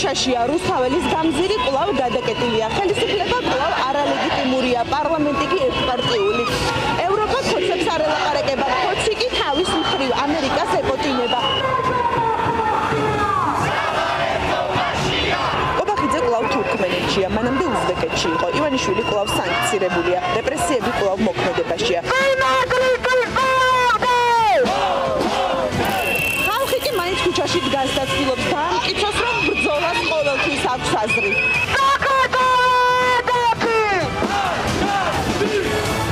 ქუჩაშია რუსთაველის გამზირი კვლავ გადაკეტილია. ხელისუფლება კვლავ არალეგიტიმურია, პარლამენტი კი ერთპარტიული. ევროპა ხოცებს არ ელაპარაკება, ხოცი კი თავის მხრივ ამერიკას ეკოტინება. ობახიძე კვლავ თურქმენეთშია, მანამდე უზბეკეთში იყო. ივანიშვილი კვლავ სანქცირებულია, რეპრესიები კვლავ მოქმედებაშია. ხალხი კი მაინც ქუჩაში დგას და ცდილობს დაამტკიცოს, რომ ბრძოლას ყოველთვის აქვს აზრი.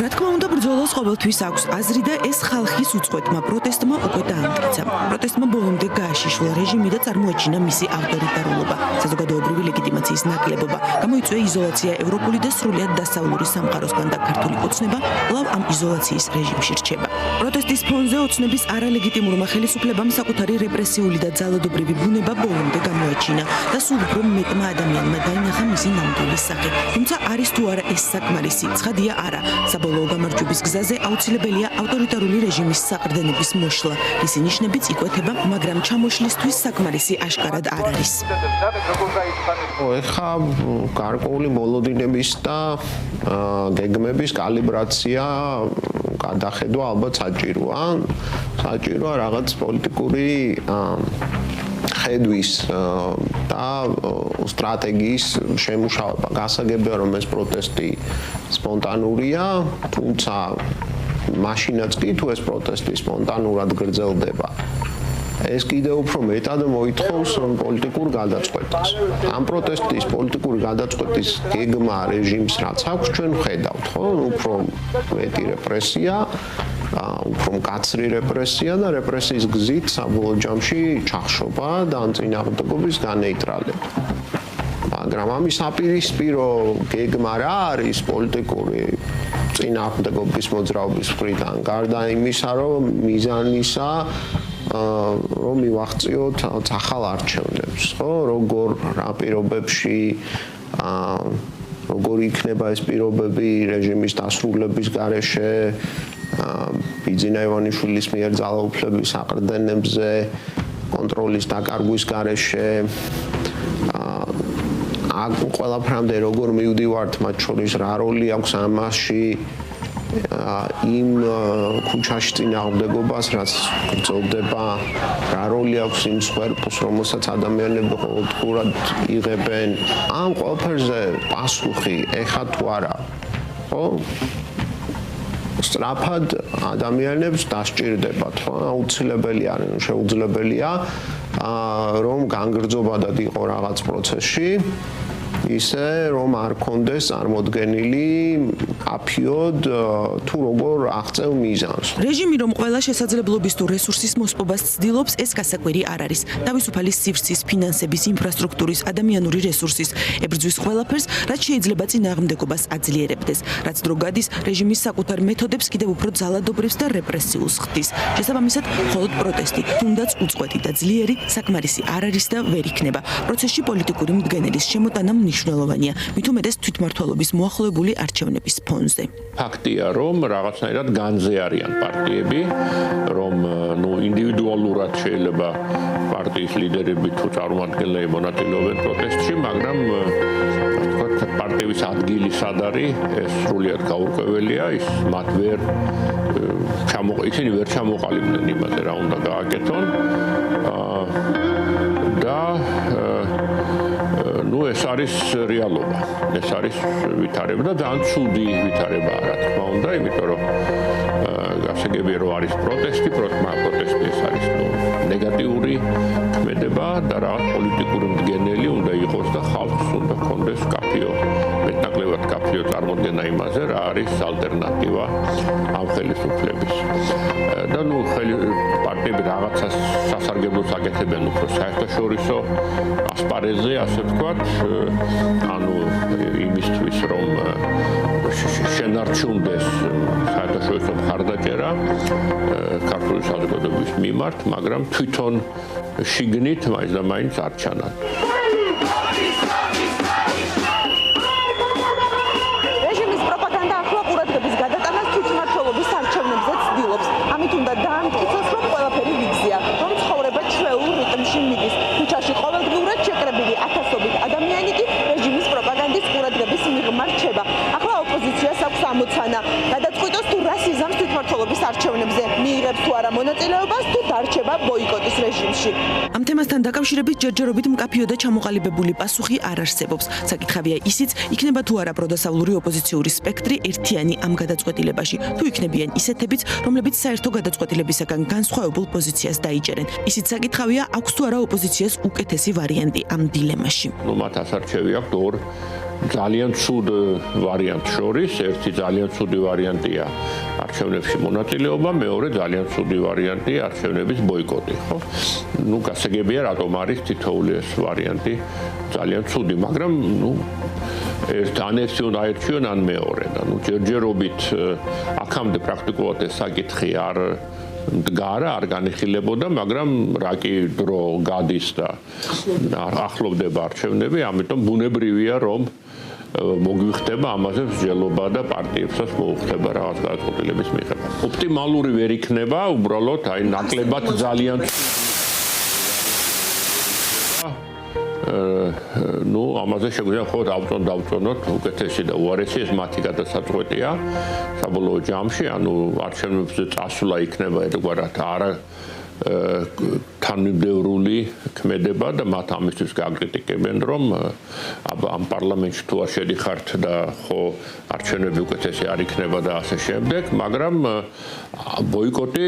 რა თქმა უნდა, ბრძოლას ყოველთვის აქვს აზრი და ეს ხალხის უწყვეტმა პროტესტმა უკვე დაამტკიცა. პროტესტმა ბოლომდე გააშიშლა რეჟიმი და წარმოაჩინა მისი ავტორიტარულობა, საზოგადოებრივი ლეგიტიმაციის ნაკლებობა, გამოიწვია იზოლაცია ევროპული და სრულად დასავლური სამყაროსგან და ქართული ოცნება კვლავ ამ იზოლაციის რეჟიმში რჩება. პროტესტის ფონზე ოცნების არალეგიტიმურმა ხელისუფლებამ საკუთარი რეპრესიული და ძალადობრივი ბუნება ბოლომდე გამოაჩინა და სულ უფრო მეტმა ადამიანმა დაინახა მისი ნამდვილი სახე. თუმცა არის თუ არა ეს საკმარისი? ცხადია არა. საბოლოო გამარჯვების გზაზე აუცილებელია ავტორიტარული რეჟიმის საყრდენების მოშლა. ისი ნიშნებიც იკვეთება, მაგრამ ჩამოშლისთვის საკმარისი აშკარად არ არის. ეხა გარკვეული მოლოდინების და გეგმების კალიბრაცია გადახედვა ალბათ საჭიროა. საჭიროა რაღაც პოლიტიკური ხედვის და სტრატეგიის შემუშავება. გასაგებია, რომ ეს პროტესტი სპონტანურია, თუმცა მაშინაც კი თუ ეს პროტესტი სპონტანურად გრძელდება, ეს კიდევ უფრო მეტად მოითხოვს პოლიტიკურ გადაწყვეტას. ამ პროტესტის პოლიტიკური გადაწყვეტის გეგმა რეჟიმს რაც აქვს, ჩვენ ვხედავთ, ხო? უფრო მეტი რეპრესია, უფრო მკაცრი რეპრესია და რეპრესიის გზით საბოლოო ჯამში ჩახშობა და ამ წინააღმდეგობის განეიტრალება. მაგრამ ამის საპირისპირო გეგმა რა არის პოლიტიკური წინააღმდეგობის მოძრაობის მხრიდან? გარდა იმისა, რომ მიზანისა რომ მივახციოთ ახალ არჩევნებს, ხო? როგორ რა პირობებში როგორ იქნება ეს პირობები რეჟიმის დასრულების გარეშე, ბიძინა ივანიშვილის მიერ ძალაუფლების საყრდენებზე, კონტროლის დაკარგვის გარეშე, აქ ყველაფრამდე როგორ მივდივართ, მათ შორის რა როლი აქვს ამაში, იმ ქუჩაში წინააღმდეგობას, რაც გრძელდება, რა როლი აქვს იმ სვერპლს, რომელსაც ადამიანები ყოველდღურად იღებენ. ამ ყველაფერზე პასუხი ეხა თუ არა, ხო? სწრაფად ადამიანებს დასჭირდებათ, ხო? აუცილებელი არის, შეუძლებელია, რომ განგრძობადად იყო რაღაც პროცესში, ისე რომ არ კონდეს წარმოდგენილი კაფიოდ თუ როგორ აღწევ მიზანს. რეჟიმი რომ ყველა შესაძლებლობის თუ რესურსის მოსპობას ცდილობს, ეს გასაკვირი არ არის. თავისუფალი სივრცის, ფინანსების, ინფრასტრუქტურის, ადამიანური რესურსის ებრძვის ყველაფერს, რაც შეიძლება წინააღმდეგობას აძლიერებდეს. რაც დრო გადის, რეჟიმის საკუთარ მეთოდებს კიდევ უფრო ძალადობრებს და რეპრესიულს ხდის. შესაბამისად, მხოლოდ პროტესტი, თუნდაც უწყვეტი და ძლიერი, საკმარისი არ არის და ვერ იქნება. პროცესში პოლიტიკური მდგენელის შემოტანა მნიშვნელოვანია, მით უმეტეს თვითმმართველობის მოახლოებული არჩევნების ფონზე. ფაქტია, რომ რაღაცნაირად განზე არიან პარტიები, რომ ინდივიდუალურად შეიძლება პარტიის ლიდერები თუ წარმომადგენლები მონაწილეობენ პროტესტში, მაგრამ პარტიების ადგილი სად არის, ეს სრულიად გაურკვეველია, ის მათ ისინი ვერ ჩამოყალიბდნენ იმაზე, რა უნდა გააკეთონ და ეს არის რეალობა. ეს არის ვითარება და ძალიან ცუდი ვითარებაა, რა თქმა უნდა, იმიტომ რომ გასაგებია რომ არის პროტესტი, პროტესტი ეს არის ნეგატიური ქმედება და რაღაც პოლიტიკური მდგენელი უნდა იყოს და ხალხს უნდა კონდეს კაფიო, მეტნაკლებად კაფიო წარმოდგენა იმაზე, რა არის ალტერნატივა ამ ხელისუფლების. და პარტიები რაღაცას სასარგებლოს აკეთებენ უფრო საერთაშორისო ასპარეზზე, ასე ვთქვათ, ანუ იმისთვის რომ შენარჩუნდეს საერთაშორისო მხარდაჭერა ქართული საზოგადოების მიმართ, მაგრამ თვითონ შიგნით მაინც და მაინც არ ჩანან. რეჟიმის პროპაგანდა ახლა ყურადღების გადატანას თვითმმართველობის არჩევნებზე ცდილობს. ამით უნდა დაამტკიცოს, რომ ყველაფერი ვიგზია, რომ ცხოვრება ჩვეულ რიტმში მიდის. ქუჩაში ყოველდღიურად შეკრებილი 1000 არჩევნებზე მიიღებს თუ არა მონაწილეობას თუ დარჩება ბოიკოტის რეჟიმში. ამ თემასთან დაკავშირებით ჯერჯერობით მკაფიო და ჩამოყალიბებული პასუხი არ არსებობს. საკითხავია ისიც, იქნება თუ არა პროდასავლური ოპოზიციური სპექტრი ერთიანი ამ გადაწყვეტილებაში, თუ იქნებიან ისეთებიც, რომლებიც საერთო გადაწყვეტილებისაგან განსხვავებულ პოზიციას დაიჭერენ. ისიც საკითხავია, აქვს თუ არა ოპოზიციას უკეთესი ვარიანტი ამ დილემაში. Ну, მათ ასარჩევი აქვს ორ ძალიან ცუდ ვარიანტს შორის, ერთი ძალიან ცუდი ვარიანტია არჩევნებში მონაწილეობა, მეორე ძალიან ცუდი ვარიანტია არჩევნების ბოიკოტი, ხო? Ну, გასაგებია, რატომ არის თითოეული ეს ვარიანტი ძალიან ცუდი, მაგრამ ან ერთი უნდა აირჩიონ, ან მეორე და ჯერჯერობით აქამდე პრაქტიკულად ეს საკითხი არ მდგარა, არ განიხილებოდა, მაგრამ რა კი დრო გადის და ახლოვდება არჩევნები, ამიტომ ბუნებრივია, რომ მოგვიხდება ამაზე მსჯელობა და პარტიებსაც მოუხდება რაღაც გადაწყვეტილების მიღება. ოპტიმალური ვერ იქნება, უბრალოდ აი ნაკლებად ძალიან ну, ამაზე შეგვიძლია მხოლოდ დავწონოთ უკეთესი და უარესი ეს მათი გადასაწყვეტია საბოლოო ჯამში, ანუ არჩევნებზე წასვლა იქნება ერთგვარად არა თანმიმდევრული ქმედება და მათ ამისთვის გაკრიტიკებენ, რომ ამ პარლამენტში თუ არ შედიხართ და ხო არჩევნები უკეთესი არ იქნება და ასე შემდეგ, მაგრამ ბოიკოტი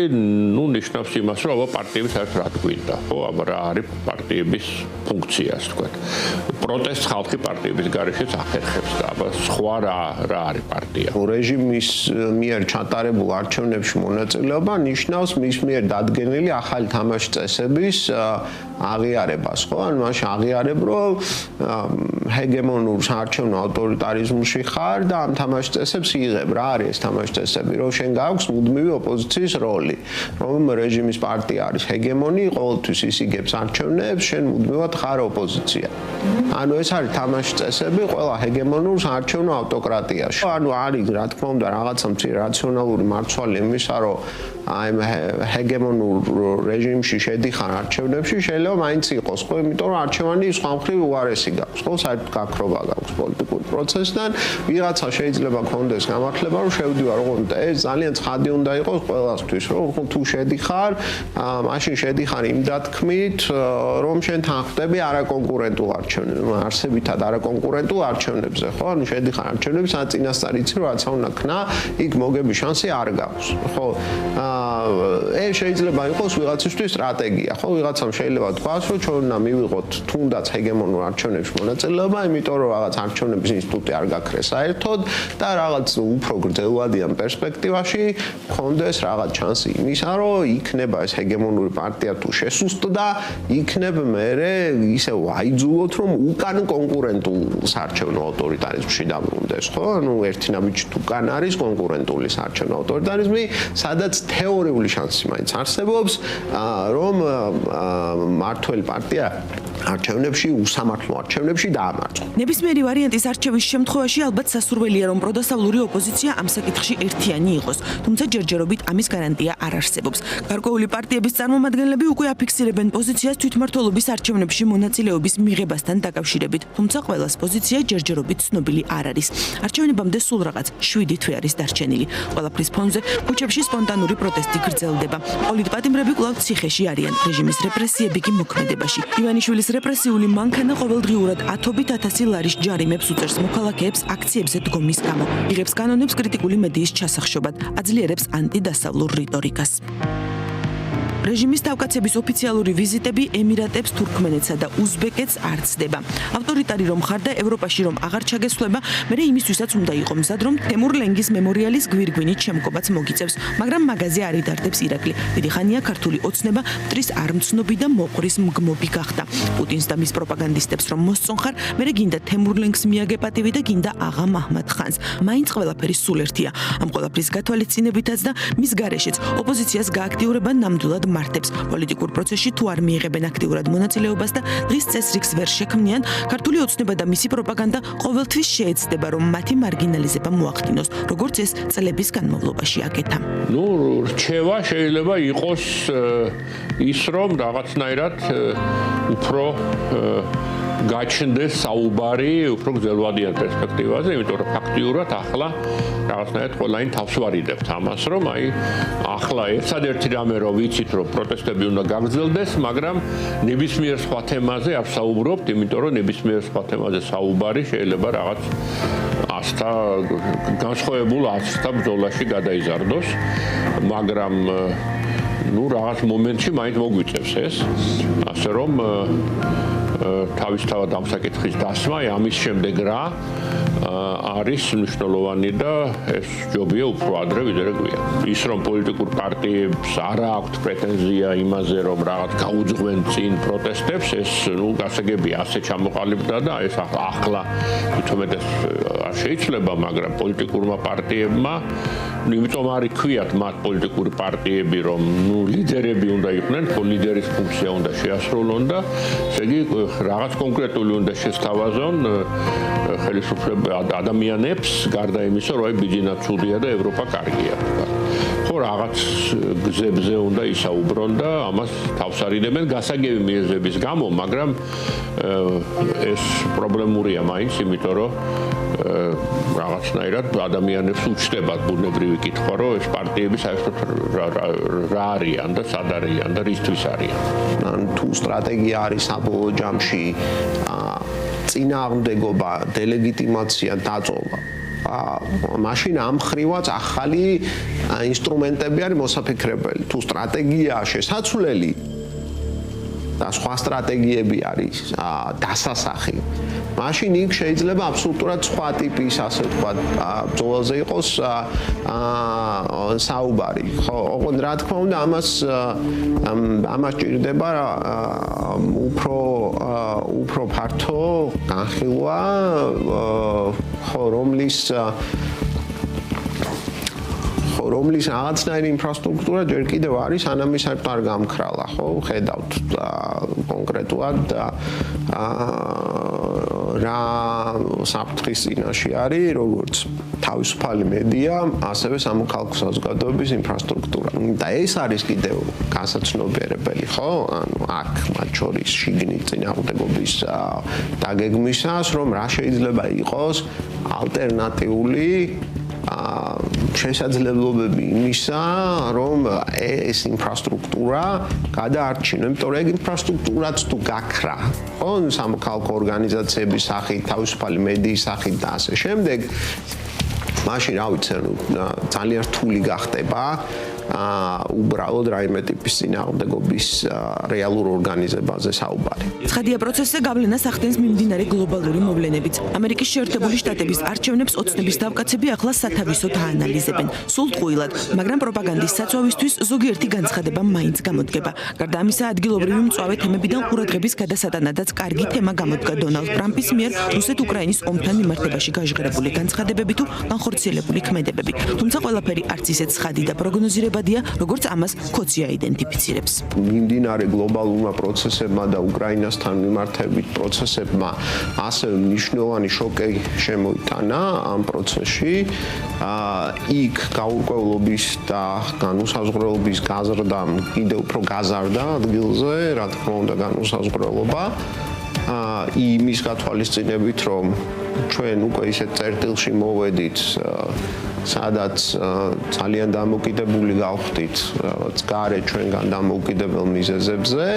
ნიშნავს იმას, რომ აბა პარტიები საერთოდ რა გვინდა, ხო, აბა რა არის პარტიების ფუნქცია, ასე ვთქვათ. პროტესტს ხალხი პარტიების გარეშეც ახერხებს და აბა სხვა რა არის პარტია. რეჟიმის მიერ ჩატარებულ არჩევნებში მონაწილეობა ნიშნავს მის მიერ დადგენილი ახალი თამაშის წესების აღიარებას, ხო? ანუ მაშინ აღიარებ, რომ ჰეგემონურ საარჩევნო ავტორიტარიზმში ხარ და ამ თამაშის წესებს იღებ. რა არის ეს თამაშის წესები? რომ შენ გაქვს მუდმივი ოპოზიციის როლი, რომ რეჟიმის პარტია არის ჰეგემონი, ყოველთვის ის იგებს არჩევნებს, შენ მუდმივად ხარ ოპოზიცია. ანუ ეს არის თამაშის წესები ყველა ჰეგემონურ საარჩევნო ავტოკრატიაში. ანუ არის, რა თქმა უნდა, რაღაცა მცირე რაციონალური მარცვალი იმისა, რომ აი ჰეგემონურ რეჟიმში შედიხარ არჩევნებში, შეიძლება მაინც იყოს, ხო, იმიტომ რომ არჩევანი სხვა მხრივ უარესი გაქვს, ხო, საერთოდ გაქრობა გაქვს პოლიტიკური პროცესიდან, ვიღაცა შეიძლება კონდეს გამართლება, რომ შევდივარ, ოღონდ ეს ძალიან ცხადი უნდა იყოს ყველასთვის, რომ თუ შედიხარ, მაშინ შედიხარ იმ დათქმით, რომ შენ თანხმდები არაკონკურენტულ არჩევნებზე, არსებითად არაკონკურენტულ არჩევნებზე, ხო, ანუ შედიხარ არჩევნებში, სადაც წინასწარ იცი, რომ რაცა უნდა ქნა, იქ მოგების შანსი არ გაქვს, ხო. ეს შეიძლება იყოს ვიღაცისთვის სტრატეგია, ხო, ვიღაცამ შეიძლება თქვას, რომ ჩვენ უნდა მივიღოთ თუნდაც ჰეგემონურ არჩევნებში მონაწილეობა, იმიტომ რომ რაღაც არჩევნების ინსტიტუტი არ გაქრეს საერთოდ და რაღაც უფრო გრძელვადიან პერსპექტივაში გქონდეს რაღაც შანსი იმისა, რომ იქნება ეს ჰეგემონური პარტია თუ შესუსტდა, იქნებ მერე ისე ვაიძულოთ, რომ უკან კონკურენტულ საარჩევნო ავტორიტარიზმში დაბრუნდეს, ხო? ანუ ერთი ნაბიჯით უკან არის კონკურენტული საარჩევნო ავტორიტარიზმი, სადაც თეორიული შანსი მაინც არსებობს, რომ მართველი პარტია არჩევნებში, უსამართლო არჩევნებში დაამარცხოს. ნებისმიერი ვარიანტის არჩევის შემთხვევაში ალბათ სასურველია, რომ პროდასავლური ოპოზიცია ამ საკითხში ერთიანი იყოს, თუმცა ჯერჯერობით ამის გარანტია არ არსებობს. გარკვეული პარტიების წარმომადგენლები უკვე აფიქსირებენ პოზიციას თვითმმართველობის არჩევნებში მონაწილეობის მიღებასთან დაკავშირებით, თუმცა ყველას პოზიცია ჯერჯერობით ცნობილი არ არის. არჩევნებამდე სულ რაღაც 7 თვე არის დარჩენილი. ყველაფრის ფონზე ქუჩებში სპონტანური პროტესტი გრძელდება. პოლიტპატიმრები კვლავ ციხეში არიან, რეჟიმის რეპრესიები კი მოქმედებაში. ივანიშვილის რეპრესიული მანქანა ყოველდღიურად 10,000 ლარის ჯარიმებს უწევს მოქალაქეებს აქციებზე დგომის გამო. იღებს კანონებს კრიტიკული მედიის ჩასახშობად, აძლიერებს ანტიდასავლურ რიტორიკას. რეჟიმის თავკაცების ოფიციალური ვიზიტები ემირატებს, თურქმენეთსა და უზბეკეთს არ ცდება. ავტორიტარი რომ ხარ და ევროპაში რომ აღარ ჩაგესვლება, მერე იმისთვისაც უნდა იყო მზად, რომ თემურ ლენგის მემორიალის გვირგვინით შემკობაც მოგიწევს, მაგრამ მაგაზე არ იდარდებს ირაკლი. დიდი ხანია ქართული ოცნება მტრის არმცნობი და მოყრის მგმობი გახდა. პუტინს და მის პროპაგანდისტებს რომ მოსწონ ხარ, მერე გინდა თემურ ლენგს მიაგე პატივი და გინდა აღა მაჰმად ხანს. მაინც ყველაფერი სულ ერთია. ამ ყველაფრის გათვალისწინებითაც და მის გარეშეც ოპოზიციას გააქტიურება ნამდვილად მარტებს. პოლიტიკურ პროცესში თუ არ მიიღებენ აქტიურად მონაწილეობას და დღის წესრიგს ვერ შექმნიან, ქართული ოცნება და მისი პროპაგანდა ყოველთვის შეეცდება, რომ მათი მარგინალიზება მოახდინოს, როგორც ეს წლების განმავლობაში აკეთა. ну, რჩევა შეიძლება იყოს ის, რომ რაღაცნაირად უფრო გაჩნდეს საუბარი უფრო გრძელვადიან პერსპექტივაზე, იმიტომ რომ ფაქტიურად ახლა რაღაცნაირად ყველანი თავს ვარიდებთ ამას, რომ აი ახლა ერთადერთი რამე რომ ვიცით, რომ პროტესტები უნდა გაგრძელდეს, მაგრამ ნებისმიერ სხვა თემაზე არ საუბრობთ, იმიტომ რომ ნებისმიერ სხვა თემაზე საუბარი შეიძლება რაღაც ასთა განსხვავებულ ასთა ბრძოლაში გადაიზარდოს, მაგრამ ну რაღაც მომენტში მაინც მოგვიწევს ეს, ასე რომ თავისთავად ამ საკითხის დასმა ამის შემდეგ რა არის მნიშვნელოვანი და ეს ჯობია უფრო ადრე ვიდრე გვიან. ის რომ პოლიტიკურ პარტიებს არ აქვთ პრეტენზია იმაზე რომ რაღაც გაუძღვენ წინ პროტესტებს, ეს ну გასაგებია ასე ჩამოყალიბდა და ეს ახლა თვითონ ეს არ შეიძლება, მაგრამ პოლიტიკურმა პარტიებმა იმიტომ არ იქვიათ მათ პოლიტიკური პარტიები, რომ ну ლიდერები უნდა იყვნენ, ლიდერის ფუნქცია უნდა შეასრულონ და ესე იგი რაღაც კონკრეტული უნდა შესთავაზონ ხელისუფლება ადამიანებს, გარდა იმისა, რომ ბიძინა ცუდია და ევროპა კარგია. ხო რაღაც გზებზე უნდა ისაუბრონ და ამას თავს არიდებენ გასაგები მიზეზების გამო, მაგრამ ეს პრობლემურია მაინც, იმიტომ რომ რაღაცნაირად ადამიანებს უჩნდებათ ბუნებრივი კითხვა, რომ ეს პარტიები საერთოდ რა არიან და სად არიან და რისთვის არიან. თუ სტრატეგია არის საბოლოო ჯამში წინააღმდეგობა, დელეგიტიმაცია, დაწოვა. მაშინ ამ ხრივაც ახალი ინსტრუმენტები არის მოსაფიქრებელი. თუ სტრატეგიაა შესაძლებელი და სხვა სტრატეგიები არის დასასახი. მაშინ იქ შეიძლება აბსოლუტურად სხვა ტიპის, ასე ვთქვათ, ბრძოლაზე იყოს საუბარი. ხო, ოღონდ რა თქმა უნდა, ამას ჭირდება უფრო ფართო განხილვა, ხო, რომლის რაღაცნაირი ინფრასტრუქტურა ჯერ კიდევ არის, ანამ ის არ გამქრალა, ხო, ხედავთ კონკრეტულად რა საფრთხის წინაშე არის, როგორც თავისუფალი მედია, ასევე სამოქალაქო საზოგადოების ინფრასტრუქტურა. და ეს არის კიდევ განსაცნობიერებელი, ხო? ანუ აქ მათ შორის შიგნით წინააღმდეგობის დაგეგმვისას, რომ რა შეიძლება იყოს ალტერნატიული შესაძლებლობები იმისა, რომ ეს ინფრასტრუქტურა გადაარჩინო, იმიტომ რომ ეგ ინფრასტრუქტურაც თუ გაქრა, ხო, სამოქალაქო ორგანიზაციების სახით, თავისუფალი მედიის სახით და ასე შემდეგ, მაშინ რა ვიცი, ძალიან რთული გახდება უბრალოდ რაიმე ტიპის წინააღმდეგობის რეალურ ორგანიზებაზე საუბარი. ცხადია, პროცესზე გავლენას ახდენს მიმდინარე გლობალური მოვლენებიც. ამერიკის შეერთებული შტატების არჩევნებს ოცნების დავკაცები ახლა სათავისოდ აანალიზებენ. სულტყუილად, მაგრამ პროპაგანდის საწვავისთვის ზოგიერთი განცხადება მაინც გამოდგება. გარდა ამისა, ადგილობრივი მწვავე თემებიდან ყურადღების გადასატანადაც კარგი თემა გამოდგა დონალდ ტრამპის მიერ რუსეთ-უკრაინის ომთან მიმართებაში გაჟღერებული განცხადებები თუ განხორციელებული ქმედებები. თუმცა ყველაფერი არც ისეთ ცხადი და პროგნოზირებადია, როგორც ამას ქოცია იდენტიფიცირებს. მიმდინარე გლობალურმა პროცესებმა და უკრაინასთან მიმართებით პროცესებმა ასევე მნიშვნელოვანი შოკი შემოიტანა ამ პროცესში. იქ გაურკვევლობის და განუსაზღვრელობის გაზრდამ კიდევ უფრო გაზარდა ადგილზე, რა თქმა უნდა, განუსაზღვრელობა. იმის გათვალისწინებით, რომ ჩვენ უკვე ისეთ წერტილში მოვედით, სადაც ძალიან დამოკიდებული გავხდით გარე ჩვენგან დამოუკიდებელ მიზეზებზე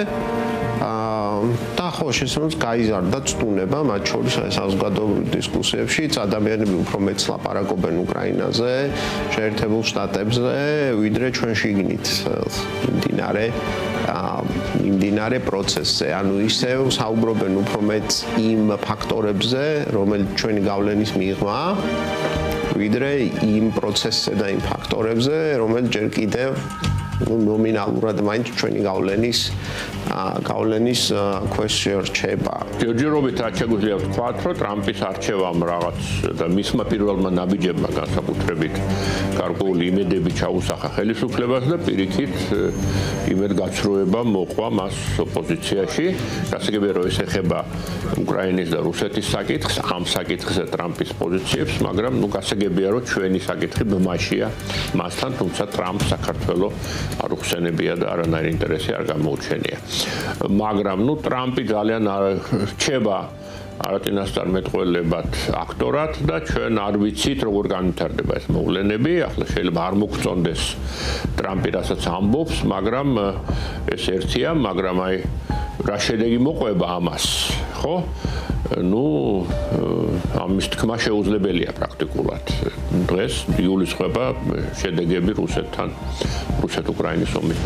და ხო შესაძლოა გაიზარდა წტუნება მათ შორის საზოგადოებრივ დისკუსიებშიც ადამიანები უფრო მეც ლაპარაკობენ უკრაინაზე, შეერთებულ შტატებზე, ვიდრე ჩვენ შიგნით მიმდინარე პროცესზე. ანუ ისევ საუბრობენ უფრო მეც იმ ფაქტორებზე, რომელიც ჩვენი გავლენის მიღმაა, ვიდრე იმ პროცესზე და იმ ფაქტორებზე, რომელიც ჯერ კიდევ ნომინალურად მაინც ჩვენი გავლენის ქვეშ რჩება. ჯერჯერობით რაც შეგვიძლია ვთქვათ, რომ ტრამპის არჩევამ რაღაც და მისმა პირველმა ნაბიჯებმა განსაკუთრებით გარკვეული იმედები ჩაუსახა ხელისუფლებას და პირიქით იმედგაცრუება მოყვა მას ოპოზიციაში. გასაგებია, რომ ეს ეხება უკრაინის და რუსეთის საკითხს, ამ საკითხზე ტრამპის პოზიციებს, მაგრამ გასაგებია, რომ ჩვენი საკითხი ბმაშია მასთან, თუმცა ტრამპ საქართველოს არ უხსენებია და არანაირი ინტერესი არ გამოუჩენია. მაგრამ ტრამპი ძალიან რჩება არაწინასწარმეტყველებად აქტორად და ჩვენ არ ვიცით როგორ განვითარდება ეს მოვლენები. ახლა შეიძლება არ მოგწონდეს ტრამპი რასაც ამბობს, მაგრამ ეს ერთია, მაგრამ აი რა შედეგი მოყვება ამას, ხო? ამის თქმა შეუძლებელია პრაქტიკულად. დღეს იულისხმება შედეგები რუსეთ-უკრაინის ომის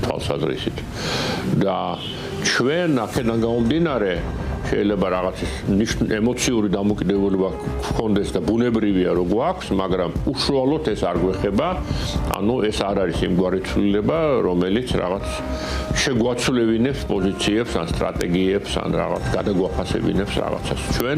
თვალსაზრისით. და ჩვენ აქედან გამომდინარე შეიძლება რაღაც ემოციური დამოკიდებულება გქონდეს და ბუნებრივია რო გვაქვს, მაგრამ უშუალოდ ეს არ გვეხება. ეს არ არის იმგვარი ცვლილება, რომელიც რაღაც შეგვაცვლევინებს პოზიციებს, ან სტრატეგიებს, ან რაღაც გადაგვაფასებინებს რაღაცას. ჩვენ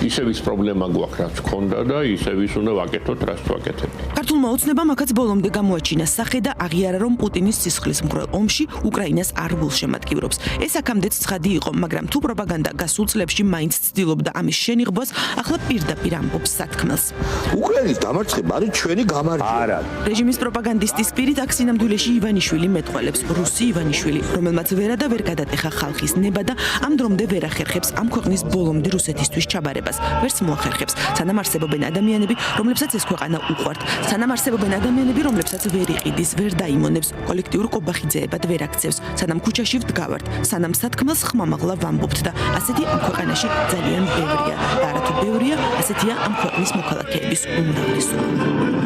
ისევ ის პრობლემა გვაქვს, რაც გქონდა და ისევ ის უნდა ვაკეთოთ, რაც ვაკეთებთ. ქართულმა ოცნებამ აქაც ბოლომდე გამოაჩინა სახე და აღიარა, რომ პუტინის სისხლის მღვრელ ომში უკრაინას არ გულშემატკივრობს. ეს აქამდეც ცხადი იყო, მაგრამ თუ პროპაგანდა გასულ წლებში მაინც ცდილობდა ამის შენიღბას, ახლა პირდაპირ ამბობს სათქმელს. უკრაინის დამარცხება არის ჩვენი გამარჯვება. რეჟიმის პროპაგანდისტის პირით აქ სინამდვილეში ივანიშვილი მეტყველებს, რუსი ივანიშვილი, რომელმაც ვერა და ვერ გადატეხა ხალხის ნება და ამ დრომდე ვერ ახერხებს ამ ქვეყნის ბოლომდე რუსეთისთვის ჩაბარებას. ვერც მოახერხებს, სანამ არსებობენ ადამიანები, რომლებსაც ეს ქვეყანა უყვართ, სანამ არსებობენ ადამიანები, რომლებსაც ვერ იყიდის, ვერ დაიმონებს, კოლექტიურ ყობახიძეებად ვერ აქცევს, სანამ ქუჩაში ვდგავართ, სანამ სათქმელს ხმამაღლა ვამბობთ და ასეთი ამ ქვეყანაში ძალიან ბევრია და არათუ ბევრია, ასეთია ამ ქვეყნის მოქალაქეების უმრავლესობა.